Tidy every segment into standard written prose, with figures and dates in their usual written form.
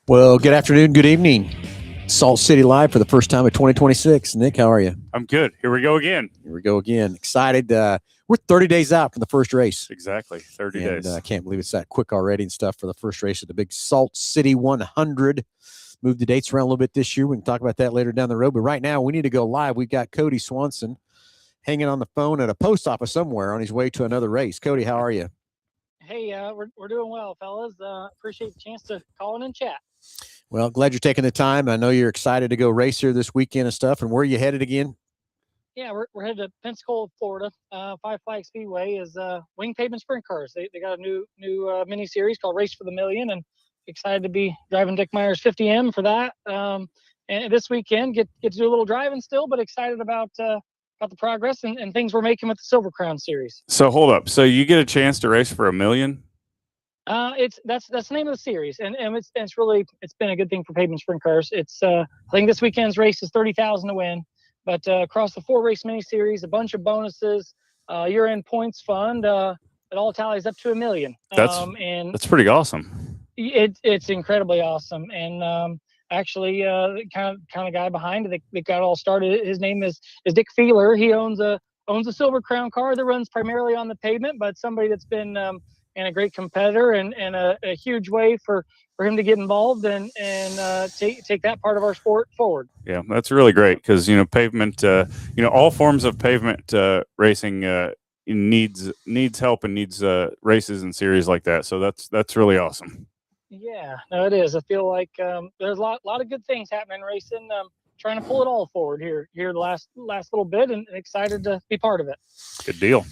Well, good afternoon, good evening. Salt City Live for the first time of 2026. Nick, how are you? I'm good. Here we go again. Here we go again. Excited. We're 30 days out from the first race. Exactly. 30 And days. I can't believe it's that quick already and stuff for the first race of the big Salt City 100. Moved the dates around a little bit this year. We can talk about that later down the road. But right now, we need to go live. We've got Kody Swanson hanging on the phone at a post office somewhere on his way to another race. Kody, how are you? Hey, we're doing well, fellas. Appreciate the chance to call in and chat. Well, glad you're taking the time. I know you're excited to go race here this weekend and stuff. And where are you headed again? Yeah, we're headed to Pensacola, Florida. Five Flag Speedway is wing pavement sprint cars. They got a new mini series called Race for the Million, and excited to be driving Dick Meyer's 50M for that. And this weekend get to do a little driving still, but excited about the progress and things we're making with the Silver Crown series. So hold up. So you get a chance to race for $1 million? That's the name of the series, and it's been a good thing for pavement sprint cars. It's I think this weekend's race is $30,000 to win, but across the 4-race mini series, a bunch of bonuses, year-end points fund, it all tallies up to $1 million. That's pretty awesome. It's incredibly awesome, and actually, the kind of guy behind it that got it all started, his name is Dick Feeler. He owns a Silver Crown car that runs primarily on the pavement, but somebody that's been and a great competitor and a huge way for him to get involved and take that part of our sport forward. Yeah, that's really great because, pavement, all forms of pavement racing needs help and needs races and series like that. So that's really awesome. Yeah, no, it is. I feel like there's a lot of good things happening in racing. Trying to pull it all forward here the last little bit, and excited to be part of it. Good deal.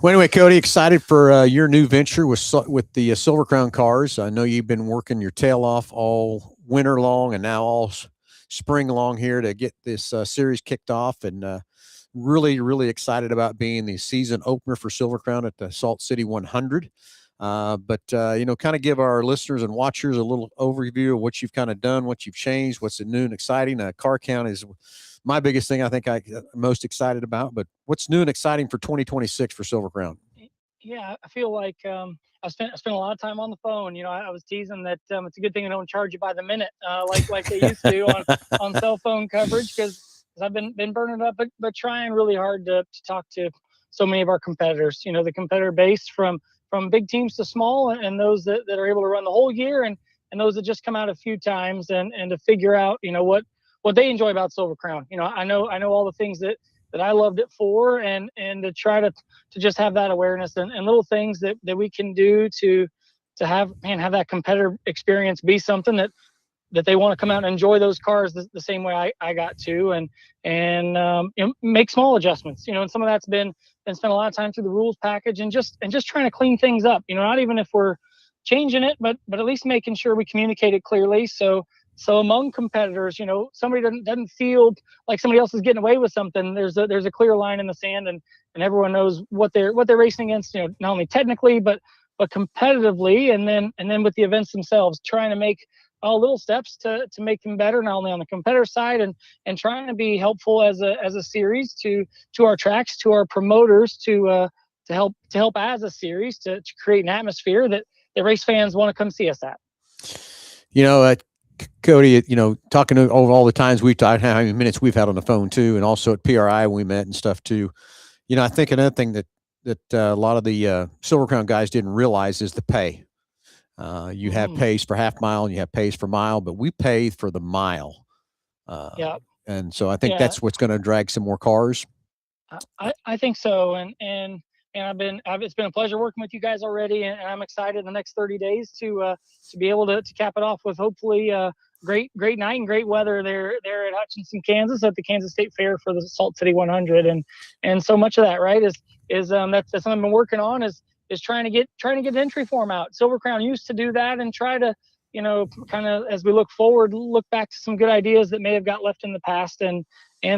Well, anyway, Kody, excited for your new venture with the Silver Crown cars. I know you've been working your tail off all winter long and now all spring long here to get this series kicked off, and really, really excited about being the season opener for Silver Crown at the Salt City 100. But kind of give our listeners and watchers a little overview of what you've kind of done, what you've changed, what's new and exciting. Car count is my biggest thing I think I'm most excited about, but what's new and exciting for 2026 for Silver Crown? Yeah, I feel like I spent a lot of time on the phone. I was teasing that it's a good thing I don't charge you by the minute like they used to on cell phone coverage, because I've been burning up, but trying really hard to talk to so many of our competitors. The competitor base from big teams to small, and those that are able to run the whole year, and those that just come out a few times, and to figure out what they enjoy about Silver Crown. I know all the things that I loved it for, and to try to just have that awareness and little things that we can do to have that competitor experience be something that they want to come out and enjoy those cars the same way I got to, and make small adjustments. And some of that's been spent a lot of time through the rules package and just trying to clean things up. Not even if we're changing it, but at least making sure we communicate it clearly. So among competitors, somebody doesn't feel like somebody else is getting away with something. There's a clear line in the sand, and everyone knows what they're racing against. Not only technically, but competitively, and then with the events themselves, trying to make all little steps to make them better, not only on the competitor side, and trying to be helpful as a series to our tracks, to our promoters, to help as a series to create an atmosphere that the race fans want to come see us at. Kody, talking over all the times we've talked, how many minutes we've had on the phone too, and also at PRI when we met and stuff too. I think another thing that a lot of the Silver Crown guys didn't realize is the pay. You have pays for half mile and you have pays for mile, but we pay for the mile. Yeah. And so I think that's what's going to drag some more cars. I think so, and it's been a pleasure working with you guys already, and I'm excited the next 30 days to be able to cap it off with hopefully great night and great weather there at Hutchinson, Kansas, at the Kansas State Fair for the Salt City 100, and so much of that, right, is that's something I've been working on is trying to get an entry form out. Silver Crown used to do that and try to kind of, as we look forward, look back to some good ideas that may have got left in the past, and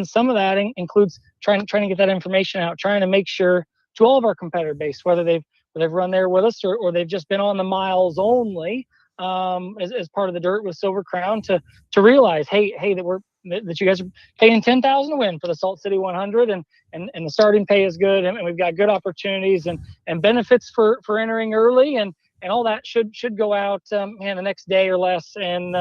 some of that includes trying to get that information out, trying to make sure to all of our competitor base, whether they've run there with us or they've just been on the miles only as part of the dirt with Silver Crown, to realize, hey, that you guys are paying $10,000 to win for the Salt City 100, and the starting pay is good, and we've got good opportunities and benefits for entering early, and all that should go out the next day or less, and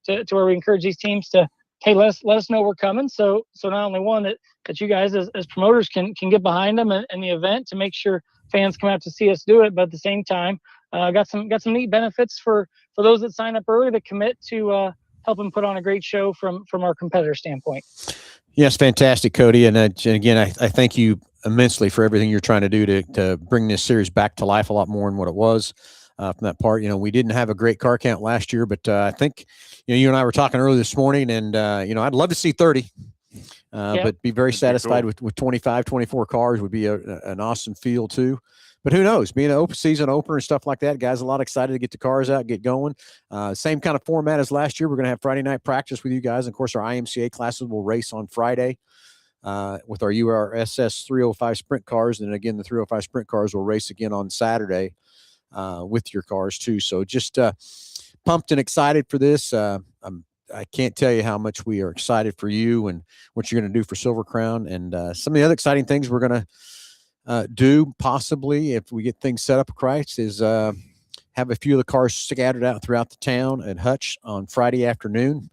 to where we encourage these teams to, hey, let us know we're coming. So not only one that you guys as promoters can get behind them and the event to make sure fans come out to see us do it, but at the same time, got some neat benefits for those that sign up early that commit to helping put on a great show from our competitor standpoint. Yes, fantastic, Kody. And again, I thank you immensely for everything you're trying to do to bring this series back to life a lot more than what it was from that part. We didn't have a great car count last year, but I think, you and I were talking earlier this morning, and, I'd love to see 30. But be very satisfied with 25, 24 cars would be an awesome feel too. But who knows? Being an season opener and stuff like that, guys, a lot excited to get the cars out, get going. Same kind of format as last year. We're going to have Friday night practice with you guys. And of course, our IMCA classes will race on Friday with our URSS 305 sprint cars. And then again, the 305 sprint cars will race again on Saturday with your cars too. So just pumped and excited for this. I can't tell you how much we are excited for you and what you're going to do for Silver Crown. And some of the other exciting things we're going to do possibly if we get things set up right is have a few of the cars scattered out throughout the town at Hutch on Friday afternoon.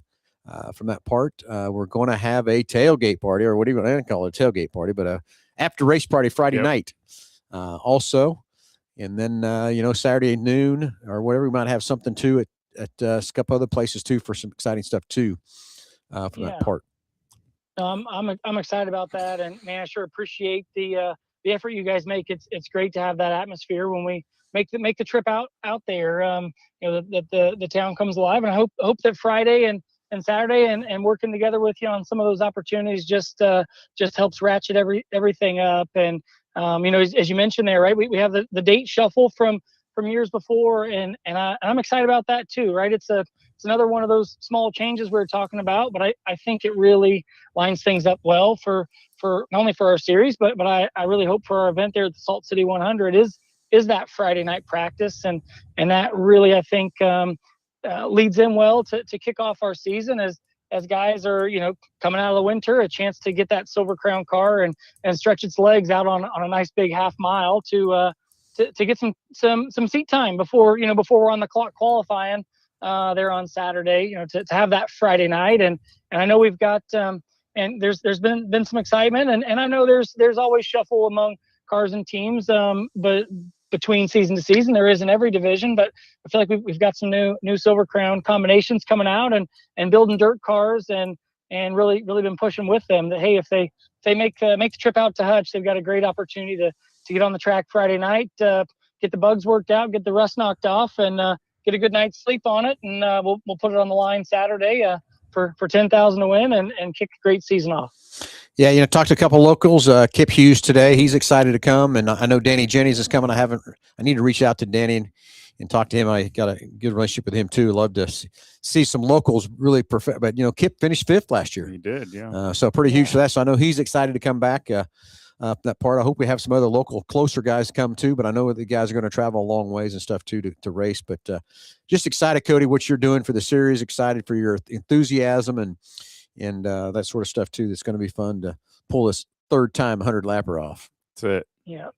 From that part, we're going to have a tailgate party, or what do you want to call it, a tailgate party, but after race party Friday night also. And then, Saturday at noon or whatever, we might have something too at a couple other places too for some exciting stuff too from that part. I'm excited about that, and man, I sure appreciate the effort you guys make. It's great to have that atmosphere when we make the trip out there. That the town comes alive, and I hope that Friday and Saturday and working together with you on some of those opportunities just helps ratchet everything up. And as you mentioned there, right? We have the date shuffle from years before, and I'm excited about that too, right? It's another one of those small changes we were talking about, but I think it really lines things up well for not only for our series, but I really hope for our event there at the Salt City 100 is that Friday night practice, and that really I think leads in well to kick off our season as guys are coming out of the winter, a chance to get that Silver Crown car and stretch its legs out on a nice big half mile to get some seat time before we're on the clock qualifying there on Saturday, to have that Friday night. And I know we've got and there's been some excitement, and I know there's always shuffle among cars and teams, but between season to season there is in every division. But I feel like we've got some new Silver Crown combinations coming out and building dirt cars and really been pushing with them that, hey, if they make the trip out to Hutch, they've got a great opportunity to get on the track Friday night, get the bugs worked out, get the rust knocked off, and get a good night's sleep on it. And we'll put it on the line Saturday for $10,000 to win and kick a great season off. Yeah, talked to a couple of locals. Kip Hughes today, he's excited to come, and I know Danny Jennings is coming. I need to reach out to Danny and talk to him. I got a good relationship with him too. Love to see some locals really perfect. But Kip finished 5th last year. He did, yeah. So pretty huge for that. So I know he's excited to come back. That part. I hope we have some other local closer guys come too, but I know the guys are going to travel a long ways and stuff too to race. But just excited, Kody, what you're doing for the series. Excited for your enthusiasm and that sort of stuff too. That's going to be fun to pull this third time 100 lapper off. That's it. Yeah,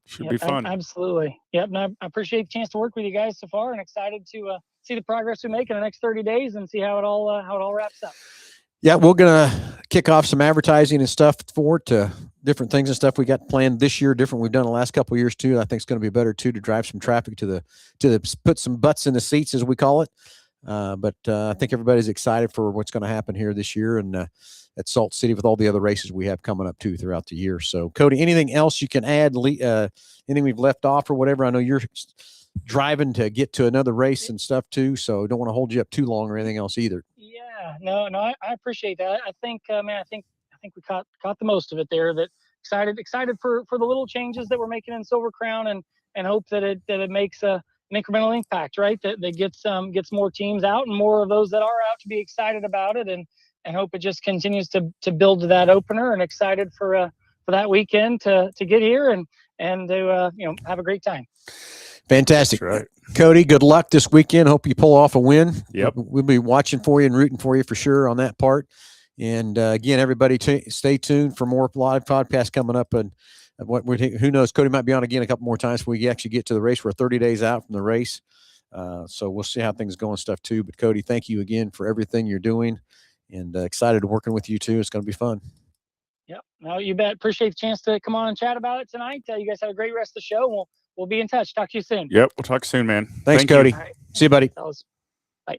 should be fun. Absolutely. Yep. And I appreciate the chance to work with you guys so far, and excited to see the progress we make in the next 30 days and see how it all wraps up. Yeah, we're going to kick off some advertising and stuff for it, to different things and stuff we got planned this year, different we've done the last couple of years too. I think it's going to be better too to drive some traffic to the put some butts in the seats, as we call it. But I think everybody's excited for what's going to happen here this year and at Salt City with all the other races we have coming up too throughout the year. So, Kody, anything else you can add? Anything we've left off or whatever? I know you're driving to get to another race and stuff too, so don't want to hold you up too long or anything else either. Yeah, no, I appreciate that. I think, I think we caught the most of it there. That excited for the little changes that we're making in Silver Crown, and hope that it makes an incremental impact, right? That gets more teams out and more of those that are out to be excited about it, and hope it just continues to build to that opener, and excited for that weekend to get here and to have a great time. Fantastic. That's right. Kody, good luck this weekend. Hope you pull off a win. Yep. We'll be watching for you and rooting for you for sure on that part. And again, everybody stay tuned for more live podcasts coming up and who knows? Kody might be on again a couple more times before we actually get to the race. We're 30 days out from the race. So we'll see how things go and stuff too. But Kody, thank you again for everything you're doing, and excited to working with you too. It's going to be fun. Yep. No, you bet. Appreciate the chance to come on and chat about it tonight. You guys have a great rest of the show. We'll be in touch. Talk to you soon. Yep. We'll talk soon, man. Thanks, Kody. Right. See you, buddy. Bye.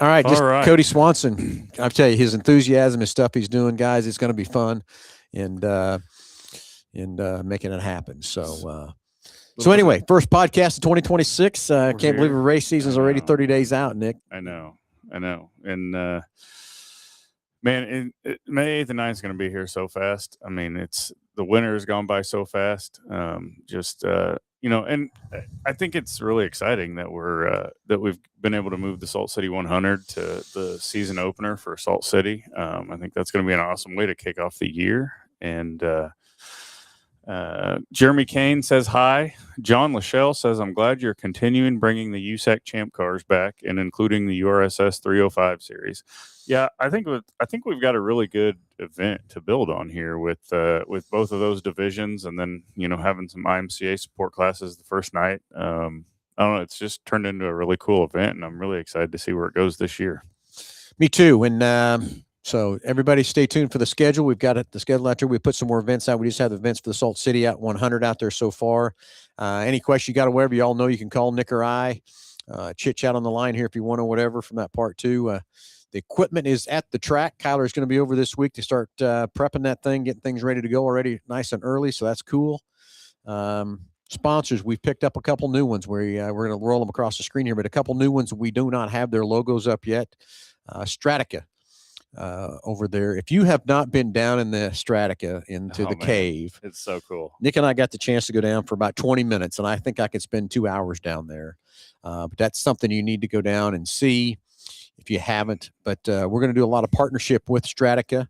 All right. Just right. Kody Swanson. I'll tell you, his enthusiasm and stuff he's doing, guys, it's going to be fun and making it happen. So anyway, first podcast of 2026. Can't believe the race season's already 30 days out, Nick. I know. And man, May 8th and 9th is going to be here so fast. I mean, the winter has gone by so fast. And I think it's really exciting that we've been able to move the Salt City 100 to the season opener for Salt City. I think that's going to be an awesome way to kick off the year. And Jeremy Kane says hi. John Lachelle says, I'm glad you're continuing bringing the USAC Champ cars back and including the URSS 305 series. Yeah, I think we've got a really good event to build on here with both of those divisions, and then having some IMCA support classes the first night. I don't know, it's just turned into a really cool event, and I'm really excited to see where it goes this year. Me too. And so everybody stay tuned for the schedule. We've got the schedule out there. We put some more events out. We just have the events for the Salt City 100 out there so far. Any question you got or whatever, you all know you can call Nick or I. Chit chat on the line here if you want to, whatever, from that part too. The equipment is at the track. Kyler is going to be over this week to start prepping that thing, getting things ready to go already nice and early. So that's cool. Sponsors, we've picked up a couple new ones. We're going to roll them across the screen here, but a couple new ones. We do not have their logos up yet. Stratica over there. If you have not been down in the Stratica into the cave, it's so cool. Nick and I got the chance to go down for about 20 minutes, and I think I could spend 2 hours down there. But that's something you need to go down and see if you haven't. But we're going to do a lot of partnership with Stratica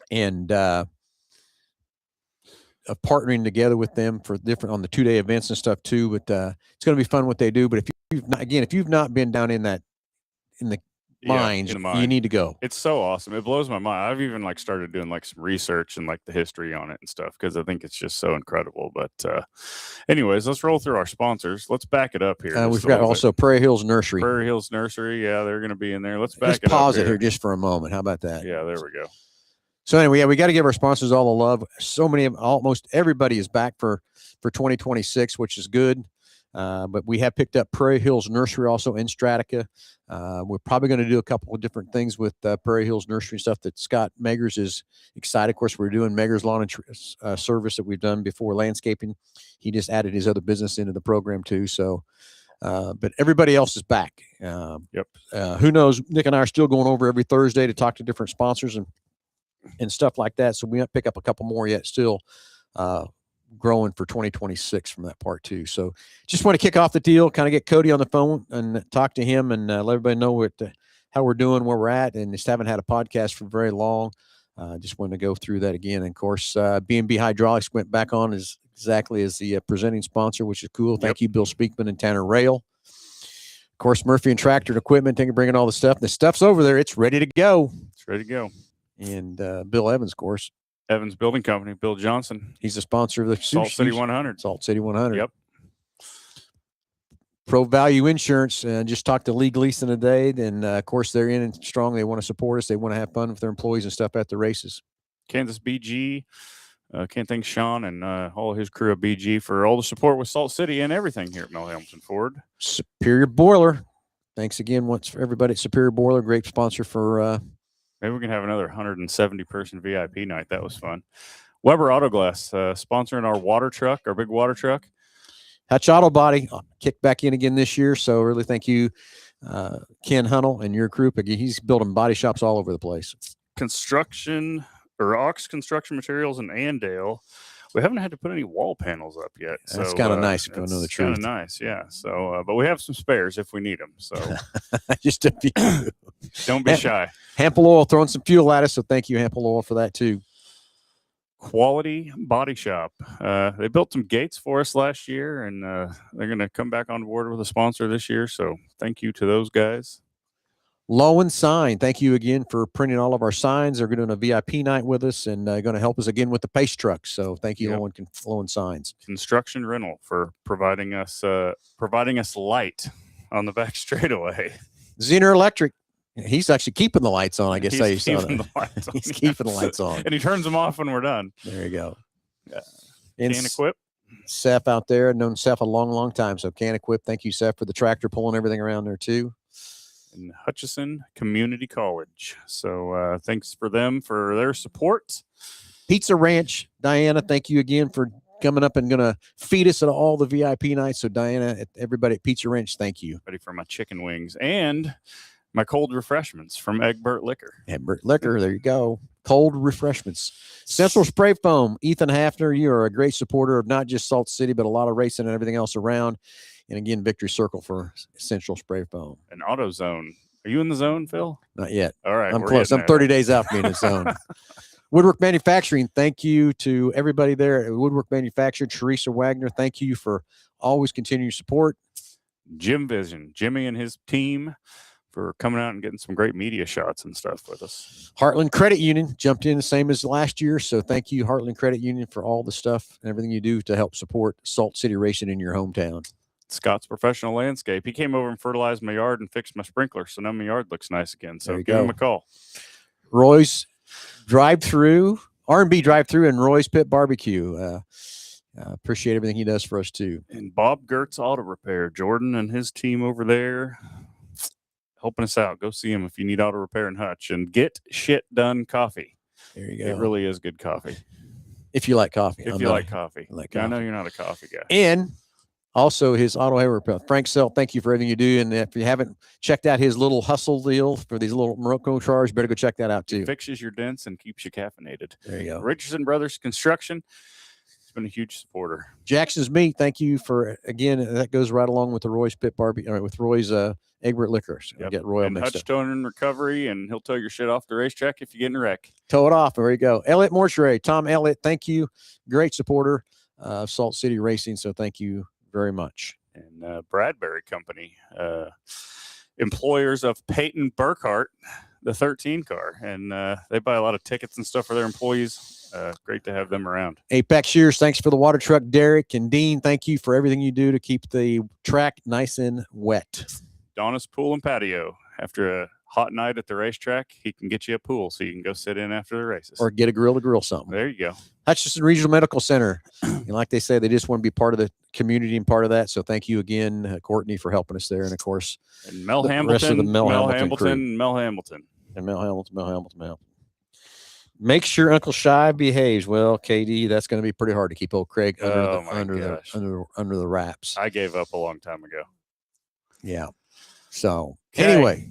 and of partnering together with them for different on the 2-day events and stuff too. But it's going to be fun what they do. But if you've not been down in the mines, you need to go. It's so awesome. It blows my mind. I've even started doing some research and the history on it and stuff, because I think it's just so incredible. But anyways, let's roll through our sponsors. Let's back it up here. We've got also Prairie Hills Nursery. Prairie Hills Nursery. Yeah, they're going to be in there. Let's pause it here just for a moment. How about that? Yeah, there we go. So anyway, we got to give our sponsors all the love. Almost everybody is back for 2026, which is good. But we have picked up Prairie Hills Nursery also in Stratica. We're probably going to do a couple of different things with Prairie Hills Nursery and stuff that Scott Megers is excited. Of course, we're doing Megers Lawn and Service that we've done before, landscaping. He just added his other business into the program too. So, but everybody else is back. Yep. Who knows? Nick and I are still going over every Thursday to talk to different sponsors and stuff like that. So we might pick up a couple more yet still. Growing for 2026 from that part too. So just want to kick off the deal, kind of get Kody on the phone and talk to him and let everybody know how we're doing, where we're at, and just haven't had a podcast for very long. Just wanted to go through that again. And of course, B&B Hydraulics went back on exactly as the presenting sponsor, which is cool. Thank you, Bill Speakman and Tanner Rail. Of course, Murphy and Tractor and Equipment, bringing all the stuff. The stuff's over there. It's ready to go. It's ready to go. And Bill Evans, of course. Evans Building Company, Bill Johnson. He's a sponsor of the Salt City 100. Salt City 100. Yep. Pro Value Insurance. Just talked to Lee Gleason today. And, of course, they're in and strong. They want to support us. They want to have fun with their employees and stuff at the races. Kansas BG. Can't thank Sean and all of his crew of BG for all the support with Salt City and everything here at Mel Hamilton Ford. Superior Boiler. Thanks again once for everybody at Superior Boiler. Great sponsor for maybe we can have another 170-person VIP night. That was fun. Weber Autoglass, sponsoring our water truck, our big water truck. Hutch Auto Body kicked back in again this year. So really thank you, Ken Hunnell and your group. Again, he's building body shops all over the place. Construction or Ox Construction Materials in Andale. We haven't had to put any wall panels up yet. That's kind of nice, if you know the truth. Kind of nice, yeah. So, but we have some spares if we need them. So, just a few. Don't be shy. Hample Oil throwing some fuel at us, so thank you, Hample Oil, for that too. Quality Body Shop. They built some gates for us last year, and they're going to come back on board with a sponsor this year. So, thank you to those guys. Lowen Sign, thank you again for printing all of our signs. They're doing a VIP night with us and going to help us again with the pace trucks. So thank you, Lowen Signs. Construction Rental for providing us light on the back straightaway. Zener Electric, he's actually keeping the lights on. I guess he's keeping the lights on. He's keeping the lights on, and he turns them off when we're done. There you go. Can Equip. Seth out there, known Seth a long, long time. So Can Equip, thank you, Seth, for the tractor pulling everything around there too. And Hutchinson Community College. So thanks for them for their support. Pizza Ranch, Diana, thank you again for coming up and going to feed us at all the VIP nights. So Diana, everybody at Pizza Ranch, thank you. Ready for my chicken wings and my cold refreshments from Egbert Liquor. Egbert Liquor, there you go. Cold refreshments. Central Spray Foam, Ethan Hafner, you are a great supporter of not just Salt City, but a lot of racing and everything else around. And again, Victory Circle for Central Spray Foam. An AutoZone. Are you in the zone, Phil? Not yet. All right. I'm close. I'm 30 days out from being in the zone. Woodwork Manufacturing, thank you to everybody there at Woodwork Manufacturing. Teresa Wagner, thank you for always continuing support. Jim Vision, Jimmy and his team for coming out and getting some great media shots and stuff with us. Heartland Credit Union jumped in the same as last year. So thank you, Heartland Credit Union, for all the stuff and everything you do to help support Salt City racing in your hometown. Scott's Professional Landscape. He came over and fertilized my yard and fixed my sprinkler. So now my yard looks nice again. So give him a call. Roy's Drive-Through, R&B Drive-Through, and Roy's Pit Barbecue. Appreciate everything he does for us too. And Bob Gertz Auto Repair, Jordan and his team over there helping us out. Go see him if you need auto repair and Hutch. And Get Shit Done Coffee. There you go. It really is good coffee. If you like coffee. If you like coffee. I know you're not a coffee guy. And also his auto hair repair. Frank Selt, thank you for everything you do. And if you haven't checked out his little hustle deal for these little Morocco cars, better go check that out too. It fixes your dents and keeps you caffeinated. There you go. Richardson Brothers Construction. He's been a huge supporter. Jackson's Meat, thank you for, again, that goes right along with the Roy's Pit Barbecue, with Roy's Egbert Liquor. So get Royal and mixed Hutch up. Towing and Recovery, and he'll tow your shit off the racetrack if you get in a wreck. Tow it off. There you go. Elliott Mortuary, Tom Elliott, thank you. Great supporter of Salt City Racing. So thank you very much. And Bradbury Company, employers of Peyton Burkhart, the 13 car. And they buy a lot of tickets and stuff for their employees. Great to have them around. Apex Shears, thanks for the water truck. Derek and Dean, thank you for everything you do to keep the track nice and wet. Donna's Pool and Patio. After a hot night at the racetrack, he can get you a pool so you can go sit in after the races. Or get a grill to grill something. There you go. Hutchinson Regional Medical Center. And like they say, they just want to be part of the community and part of that. So thank you again, Courtney, for helping us there. And of course, and Mel the Hamilton, rest of the Mel Hamilton. Make sure Uncle Shy behaves. Well, KD, that's going to be pretty hard to keep old Craig under the wraps. I gave up a long time ago. Yeah. So anyway,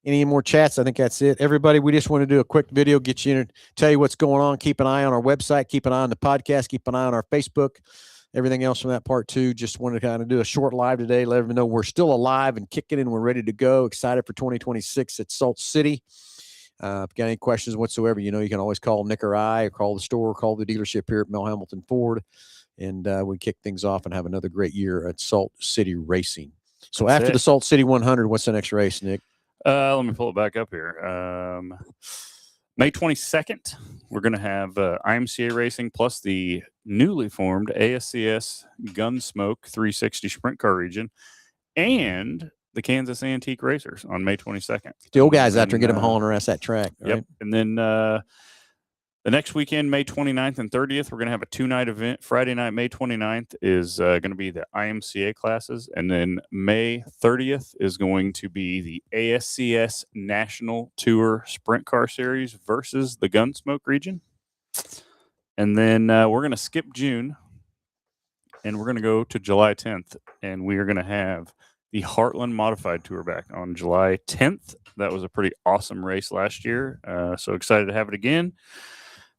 any more chats? I think that's it. Everybody, we just want to do a quick video, get you in, tell you what's going on. Keep an eye on our website. Keep an eye on the podcast. Keep an eye on our Facebook. Everything else from that part too. Just wanted to kind of do a short live today. Let everyone know we're still alive and kicking and we're ready to go. Excited for 2026 at Salt City. If you got any questions whatsoever, you can always call Nick or I, or call the store, call the dealership here at Mel Hamilton Ford, and we kick things off and have another great year at Salt City Racing. So that's after the Salt City 100, what's the next race, Nick? Let me pull it back up here. May 22nd, we're going to have IMCA Racing plus the newly formed ASCS Gunsmoke 360 Sprint Car Region and the Kansas Antique Racers on May 22nd. The old guys out there get them hauling around that track. Right? Yep. And then the next weekend, May 29th and 30th, we're going to have a 2-night event. Friday night, May 29th, is going to be the IMCA classes. And then May 30th is going to be the ASCS National Tour Sprint Car Series versus the Gunsmoke region. And then we're going to skip June, and we're going to go to July 10th. And we are going to have the Heartland Modified Tour back on July 10th. That was a pretty awesome race last year. So excited to have it again.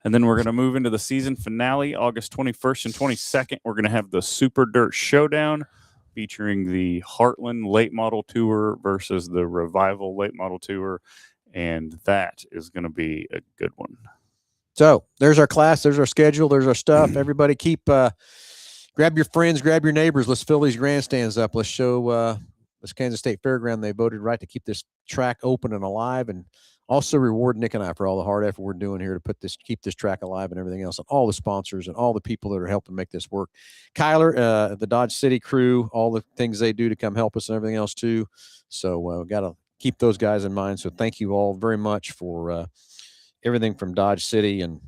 And then we're going to move into the season finale, August 21st and 22nd. We're going to have the Super Dirt Showdown featuring the Heartland Late Model Tour versus the Revival Late Model Tour. And that is going to be a good one. So there's our class. There's our schedule. There's our stuff. Everybody keep grab your friends, grab your neighbors. Let's fill these grandstands up. Let's show this Kansas State Fairground, they voted right to keep this track open and alive, and also reward Nick and I for all the hard effort we're doing here to keep this track alive and everything else, and all the sponsors and all the people that are helping make this work. Kyler, the Dodge City crew, all the things they do to come help us and everything else too. So we got to keep those guys in mind. So thank you all very much for everything from Dodge City and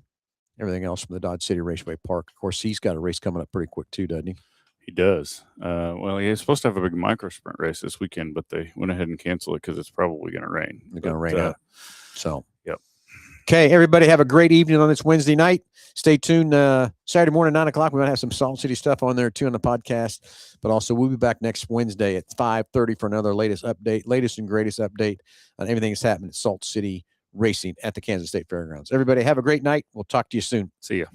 everything else from the Dodge City Raceway Park. Of course, he's got a race coming up pretty quick too, doesn't he? He does. Well, he was supposed to have a big micro sprint race this weekend, but they went ahead and canceled it because it's probably going to rain. It's going to rain out. So, yep. Okay, everybody have a great evening on this Wednesday night. Stay tuned. Saturday morning, 9 o'clock, we might have some Salt City stuff on there too on the podcast. But also, we'll be back next Wednesday at 5:30 for another latest and greatest update on everything that's happening at Salt City Racing at the Kansas State Fairgrounds. Everybody have a great night. We'll talk to you soon. See ya.